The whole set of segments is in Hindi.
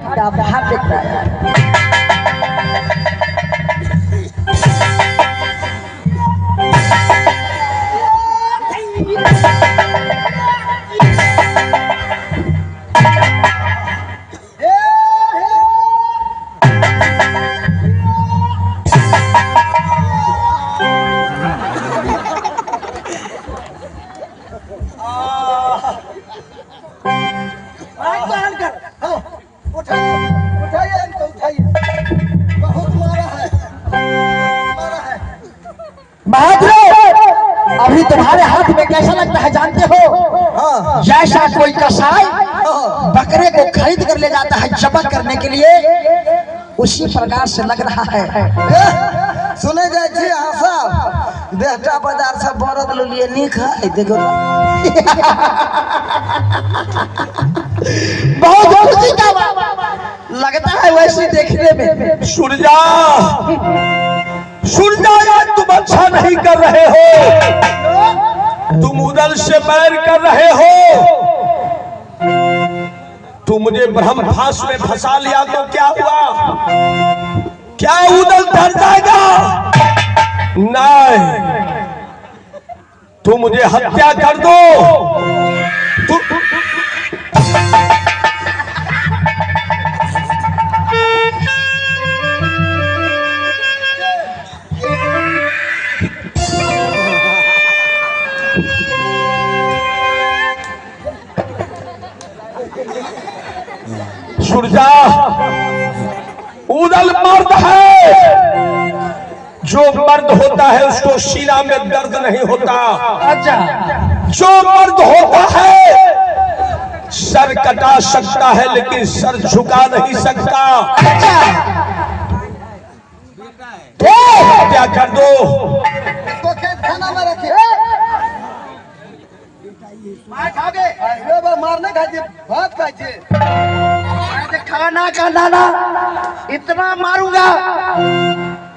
भाग देता है। अभी तुम्हारे हाथ में कैसा लगता है जानते हो? जैसा कोई कसाई बकरे को खरीद कर ले जाता है जबा करने के लिए, उसी प्रकार से लग रहा है। सुने जाए बेटा बाजार से बरद लो लिए नहीं खाए देखो बहुत खुशी का लगता है वैसे देखने में। सूर्या यार तुम अच्छा नहीं कर रहे हो, तुम उधर से बैर कर रहे हो। तुम मुझे ब्रह्म फांस में फंसा लिया तो क्या हुआ? क्या उधर डर जाएगा? नहीं, तुम मुझे हत्या कर दो। सूर्या उदल मर्द है, जो मर्द होता है उसको सीना में दर्द नहीं होता। अच्छा, जो मर्द होता है सर कटा सकता है लेकिन सर झुका नहीं सकता। क्या कर दो? इसको खेत खाना में रखे मारने खाइए भात खाइए। खाना का दाना इतना मारूंगा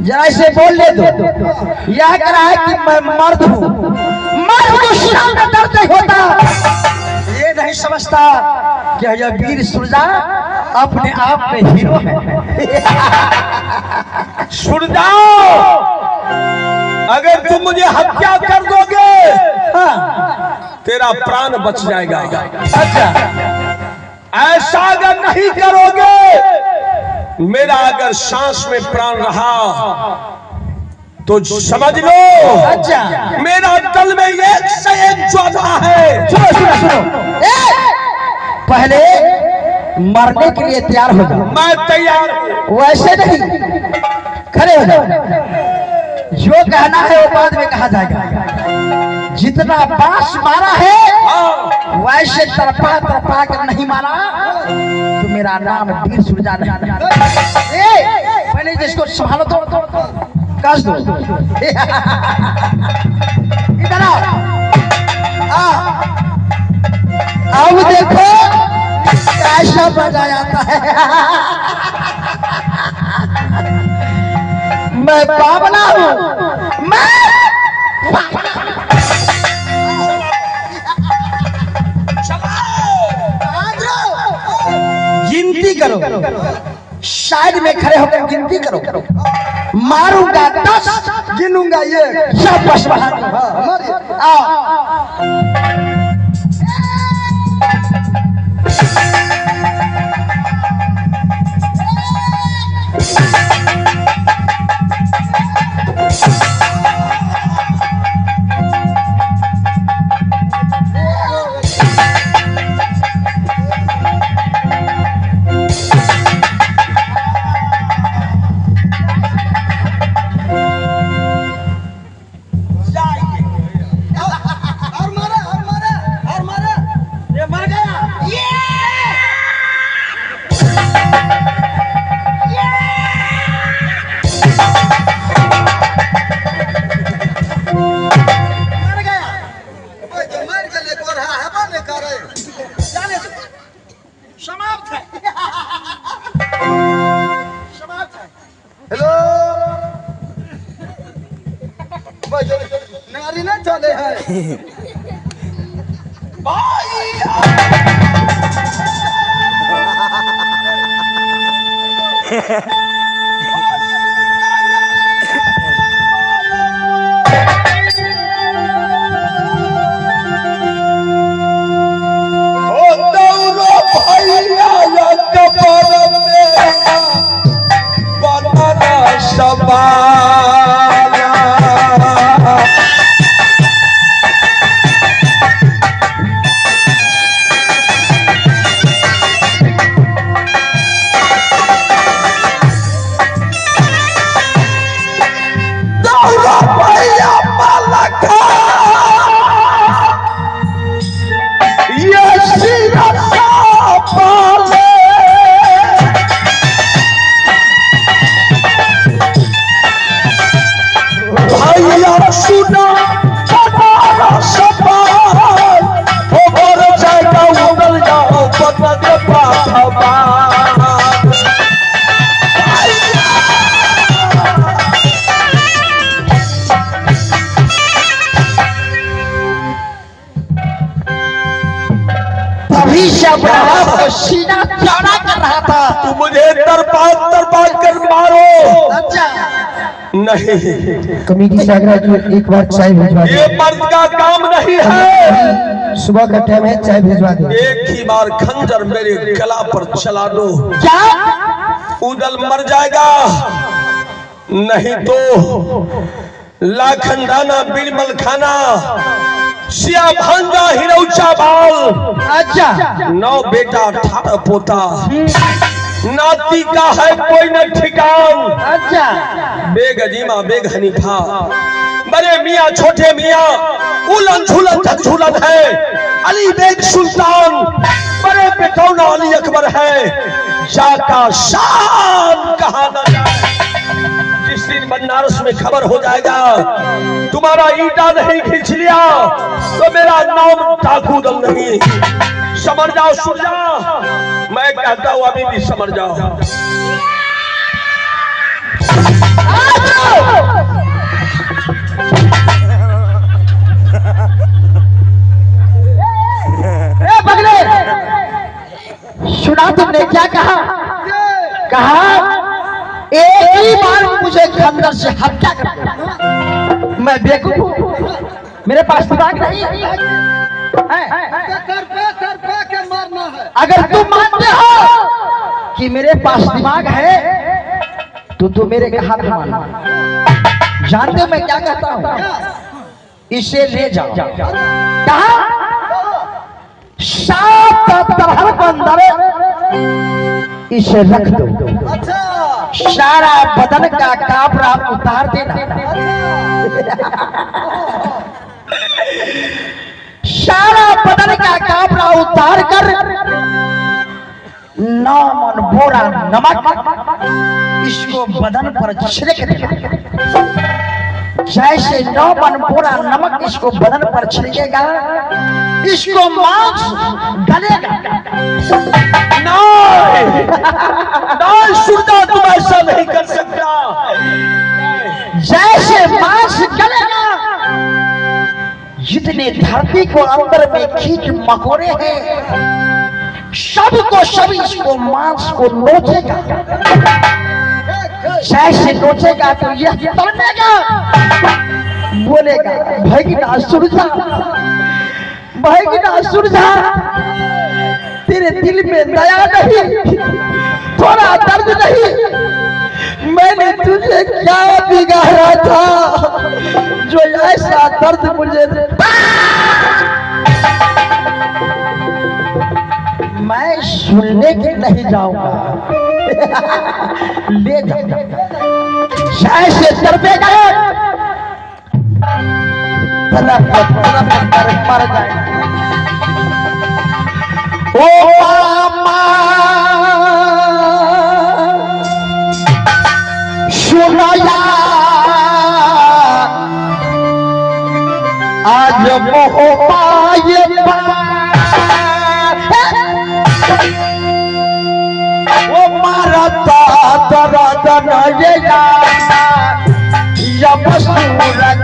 जरा इसे बोल ले दो। यह कह रहा है कि मैं मर्द हूँ, मर्द को सीना में दर्द नहीं होता। ये नहीं समझता कि यह वीर सूर्या अपने आप में हीरो है। सूर्या अगर तुम मुझे हत्या कर दोगे तेरा प्राण बच जाएगा। अच्छा, ऐसा अगर नहीं करोगे, मेरा अगर सांस में प्राण रहा तो समझ लो। अच्छा, मेरा दल में एक से एक योद्धा है। सुनो सुनो सुनो, पहले मरने के लिए तैयार हो जाओ। मैं तैयार हूं। वैसे नहीं, खड़े हो जाओ। जो कहना है वो बाद में कहा जाएगा। जितना बांस मारा है वैसे तरपा तरपा कर नहीं मारा तो मेरा नाम वीर सूर्या नहीं। पहले जिसको संभालो तो कस दो। इधर आओ। अब देखो कैसा बजा जाता है। मैं बावला हूँ, मैं गिनती करो, साइड में खड़े होकर गिनती करो। मारूंगा 10, गिनूंगा ये सब बस बढ़ा। समाप्त है। समाप्त है। हेलो नारी ना चले है भाई। सीना चौड़ा कर रहा था। तू मुझे तरपात कर मारो। अच्छा नहीं, कमेटी से आग्रह की एक बार चाय भिजवा दे। ये मर्द का काम नहीं है। सुबह का टाइम है, चाय भिजवा दे। एक ही बार खंजर मेरे गला पर चला दो। क्या? उदल मर जाएगा, नहीं तो लाखनदाना बिरमल खाना सिया भांगा हिरौचा बाल। अच्छा 9 बेटा 18 पोता, नाती का है कोई न ठिकान। अच्छा बेग अजीमा बेग हनीफा, बड़े मियाँ छोटे मियाँ, उलन झूलन झक झूलन है। अली बेग सुल्तान, बड़े बेटौना अली अकबर है। जाका शान कहा न जाए। जिस दिन बनारस में खबर हो जाएगा तुम्हारा ईटा नहीं खींच लिया तो मेरा नाम डाकू दल नहीं। समझ जाओ, सुन जाओ, मैं कहता हूँ अभी भी समझ जाओ। बगले सुना तुमने क्या कहा? कहा एक ही बार मुझे खंजर से हत्या कर। मैं बेवकूफ हूं, मेरे पास दिमाग नहीं है। अगर तुम मानते हो कि मेरे पास दिमाग है तो तुम मेरे कहा मानो। जानते हो मैं क्या कहता हूं? इसे ले जाओ। कहा? 7 तरह के अंदर इसे रख दो। सारा बदन का कापड़ा उतार देना। सारा बदन का कापड़ा उतार कर 9 मन बोरा नमक इसको बदन पर छिड़क देना। जैसे 9 मन बोरा नमक इसको बदन पर छिड़केगा, इसको मांस गलेगा। नहीं सुनता, तुम ऐसा नहीं कर सकता। जैसे मांस गलेगा, जितने धरती को अंदर में कीट मकोड़े हैं सबको सब इसको मांस को नोचेगा। जैसे नोचेगा तो यह तड़पेगा, बोलेगा भगीना सुरझा, भगीना सुरझा, तेरे दिल में दया नहीं, थोड़ा दर्द नहीं। मैंने तुझे क्या बिगाड़ा था जो ऐसा दर्द मुझे दे? मैं सुनने के नहीं जाऊंगा, ले जाऊंगा। जैसे दर्देगा मर जाए। ओ सुनाया आज मोह पाए वो मारता दर्द न ये जब सूरज